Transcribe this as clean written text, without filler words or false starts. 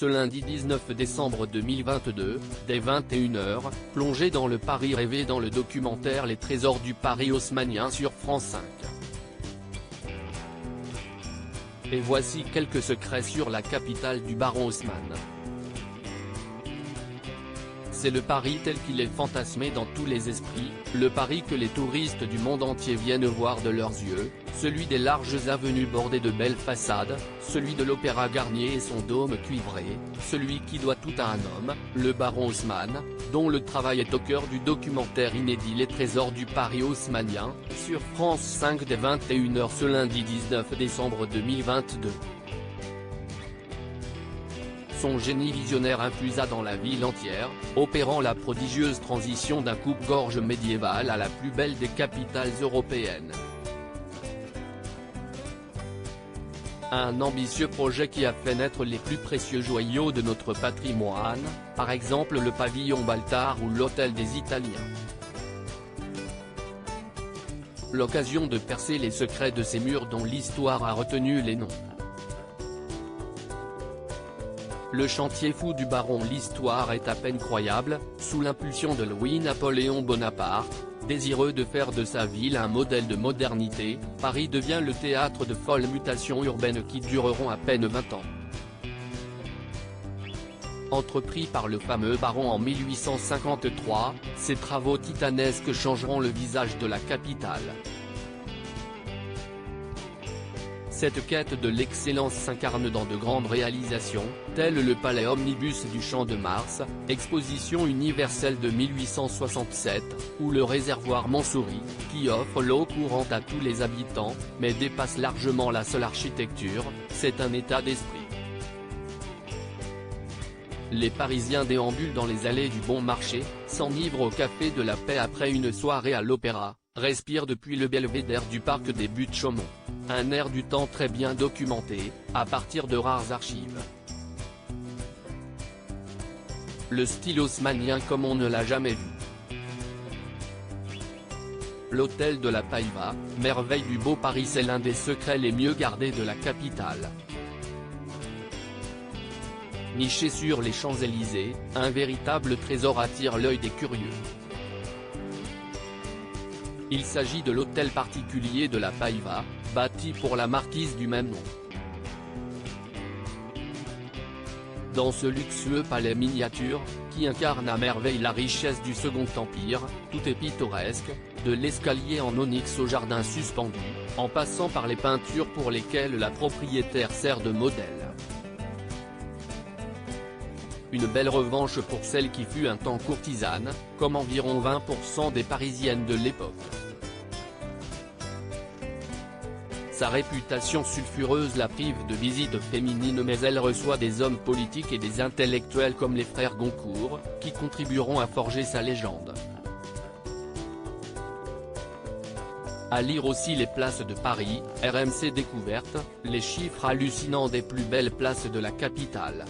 ce lundi 19 décembre 2022, dès 21h, plongez dans le Paris rêvé dans le documentaire Les Trésors du Paris haussmannien sur France 5. Et voici quelques secrets sur la capitale du baron Haussmann. C'est le Paris tel qu'il est fantasmé dans tous les esprits, le Paris que les touristes du monde entier viennent voir de leurs yeux, celui des larges avenues bordées de belles façades, celui de l'Opéra Garnier et son dôme cuivré, celui qui doit tout à un homme, le baron Haussmann, dont le travail est au cœur du documentaire inédit Les Trésors du Paris haussmannien, sur France 5 dès 21h ce lundi 19 décembre 2022. Son génie visionnaire infusa dans la ville entière, opérant la prodigieuse transition d'un coupe-gorge médiéval à la plus belle des capitales européennes. Un ambitieux projet qui a fait naître les plus précieux joyaux de notre patrimoine, par exemple le pavillon Baltard ou l'hôtel des Italiens. L'occasion de percer les secrets de ces murs dont l'histoire a retenu les noms. Le chantier fou du baron. L'histoire est à peine croyable, sous l'impulsion de Louis-Napoléon Bonaparte, désireux de faire de sa ville un modèle de modernité, Paris devient le théâtre de folles mutations urbaines qui dureront à peine 20 ans. Entrepris par le fameux baron en 1853, ces travaux titanesques changeront le visage de la capitale. Cette quête de l'excellence s'incarne dans de grandes réalisations, telles le palais omnibus du Champ de Mars, exposition universelle de 1867, ou le réservoir Montsouris, qui offre l'eau courante à tous les habitants, mais dépasse largement la seule architecture, c'est un état d'esprit. Les Parisiens déambulent dans les allées du Bon Marché, s'enivrent au café de la Paix après une soirée à l'Opéra, respirent depuis le belvédère du parc des Buttes-Chaumont. Un air du temps très bien documenté, à partir de rares archives. Le style haussmannien comme on ne l'a jamais vu. L'hôtel de la Paiva, merveille du beau Paris, c'est l'un des secrets les mieux gardés de la capitale. Niché sur les Champs-Élysées, un véritable trésor attire l'œil des curieux. Il s'agit de l'hôtel particulier de la Paiva, bâti pour la marquise du même nom. Dans ce luxueux palais miniature, qui incarne à merveille la richesse du Second Empire, tout est pittoresque, de l'escalier en onyx au jardin suspendu, en passant par les peintures pour lesquelles la propriétaire sert de modèle. Une belle revanche pour celle qui fut un temps courtisane, comme environ 20% des Parisiennes de l'époque. Sa réputation sulfureuse la prive de visites féminines, mais elle reçoit des hommes politiques et des intellectuels comme les frères Goncourt, qui contribueront à forger sa légende. À lire aussi Les Places de Paris, RMC Découverte, les chiffres hallucinants des plus belles places de la capitale.